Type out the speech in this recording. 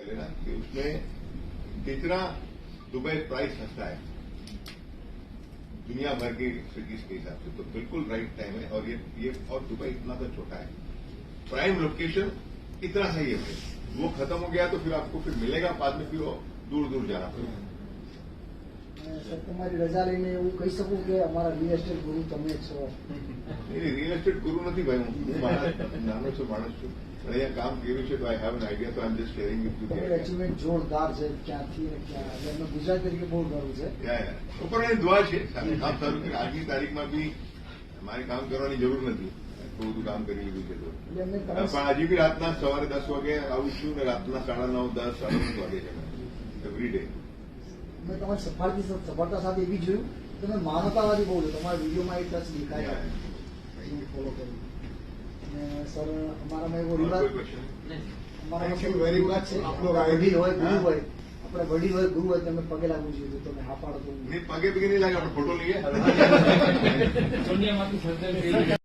लेना कि उसमें जितना दुबई प्राइस सस्ता है दुनिया भर की सिटीज के हिसाब से, तो बिल्कुल राइट टाइम है। और ये और दुबई इतना तो छोटा है, प्राइम लोकेशन इतना सही है भाई। वो खत्म हो गया तो फिर आपको फिर मिलेगा, बाद में फिर वो दूर दूर जाना पड़ेगा। સર તમારી રજા લઈને એવું કહી શકું કે અમારા રિયલ એસ્ટેટ ગુરુ તમે જ છો? नहीं, रियल एस्टेट गुरु नहीं भाई, હું નાનો છો માણસ છું, પણ અહીંયા કામ કર્યું છે તો આઈ હેવ એન આઈડિયા, તો I am just sharing with you. તમારી અચીવમેન્ટ જોરદાર છે, ક્યાંથી ને ક્યાં. એટલે અમને ગુજરાત તરીકે બહુ ગર્વ છે. ઉપર એની દુઆ છે, સાથે કામ સારું કે આજની તારીખમાં બી મારે કામ કરવાની જરૂર નથી, એટલું બધું કામ કરી લીધું છે તો. એટલે એમને પણ હજી બી રાતના સવારે 10 વાગે આવું છું ને રાતના 9:30, 10, 9:30 વાગે છે એવરી ડે. મેં તમારી સફળતા સાથે એવી જોયું તમે માનવતાવાદી બહુ છો, તમારા વિડીયોમાં એ ટચ દેખાય છે. ફોલો કર્યું. અને સર અમારામાં એવો રિવાજ, અમારામાં કેવું રિવાજ છે, વડીલ હોય ગુરુ હોય, આપણે વડીલ હોય ગુરુ હોય તમે પગે લાગવું જોઈએ, તો તમે હા પાડો તો નહીં, પગે પગે નહીં લાગે, આપણે ફોટો લઈએ.